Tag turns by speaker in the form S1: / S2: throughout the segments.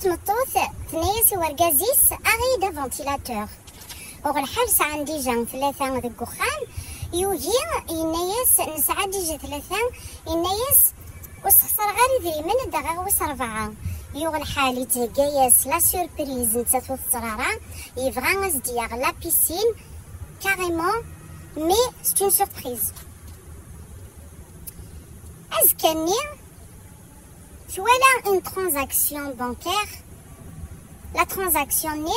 S1: تمطوث ثنيس ورقازيس اغيدا فونتيلاتور وغل حالس عندي جان ثلاثة ذك وخان يوهي ينايس نسعى ديجا ثلاثة ينايس وسخسر غير ذي من دغا وس ربعة يوغل حالي تهقايس لا سوربريز نتاثو الصرارة يبغى غزدياغ لا بيسين كاريمون مي سي اون سوربريز أزكاني شوالا اون ترانزاكسيون بانكير لا ترانزاكسيون ني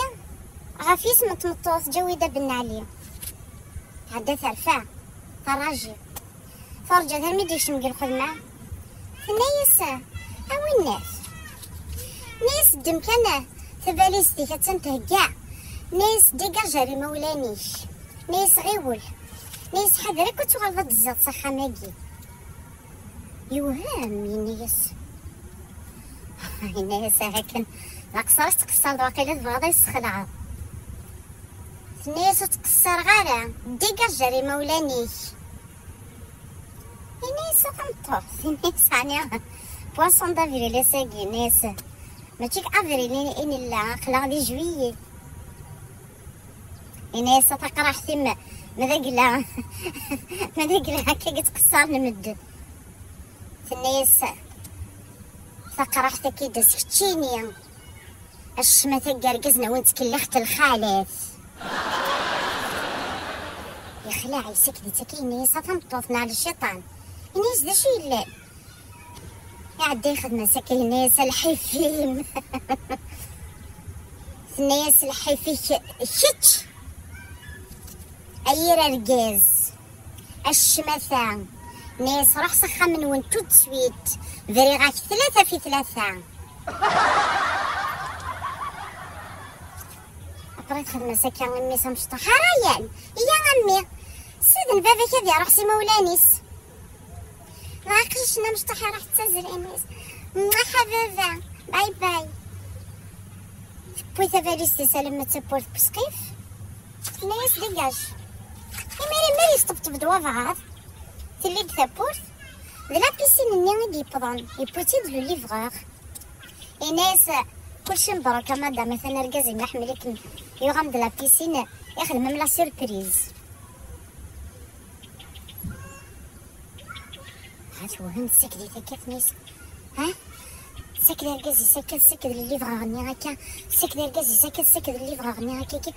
S1: غافيس متمطوط جويدة بن علي هدا ثرفا فراجي فرجة ثرمي ديش نقل خدمة ثنايس اوي الناس ناس دم كان ثباليستي كتنته كاع ناس ديقا جاري مولانيش ناس غيول ناس حذرك وتغلط الزاد صحة ماكي يوهام ينيس ينيس هاكن لاقصر تقصر واقيلا تبغى يسخلع ناس تقصر غالا ديقا جاري مولانيش ناس تمطوح ناس عني بواسون دافيري لا ساقي ناس ماشيك افريل ان لا خلا دي جويي ناس تقرا ثم مذاقلا هكا تقصر نمد الناس ثقرا حتى كي سكتيني الشمة تقرقزنا وانت كلخت الخالف يا خلاعي سكتي تكي ناس تمطوطنا على الشيطان ناس دا شي لا يعدي ياخد مساكي ناس الحفيم ناس الحفي شتش ايرا الجاز الشمثة ناس روح صخة من وين تو تسويت فريغاك 3 في 3 أقرأت خدمة سكان أمي سمشطة حرايان يا أمي سيدن بابا كذا روح سي مولانيس راقشنا مشطحة راح تسزل إنيس حبيبة باي باي بويثا فاليستي سلمة تبورت بسقيف ناس ديجاج ميري يستبطب دوافعات تليق ثابورت لا بيسين النيا دي بضان يبوتيد لو ليفغور ناس كلشي مبروك مادا مثلا ركازي نحملك يغم د لا بيسين يخدم من لا سوربريز هات وهم سكدي ثكات ناس ها سكدي ركازي سكد الليفغور ني هكا سكدي ركازي سكد الليفغور ني هكا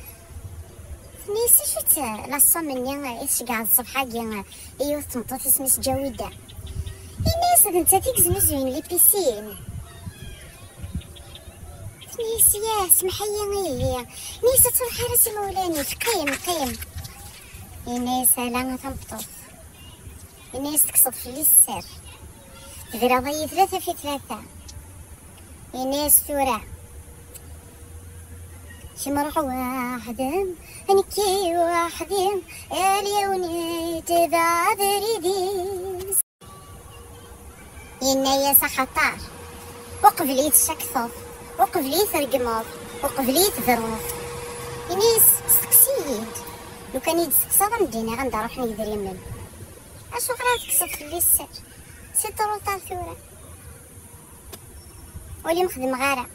S1: نيسي شت لا صمنيا ايش قاعد الصبح كاع ايوا تنطط اسمس جويده الناس انت تيك زوين لي بيسين نيس يا سمحيه هي نيس تروح راسي مولاني قيم الناس لا تنطط الناس تقصد في السر تدير ضي 3 في 3 الناس ثورة شمرح واحد هنكي واحد اليوني تبع بريديس ينايا سخطار وقبليت شكثوف وقبليت رقموف وقبليت ذروف ينيس سقسيد لو كان يتسقسا غندينا غندروح نقدر يمن اشو غرا تقصد في السر سي طروطار ثورة ولي مخدم غارة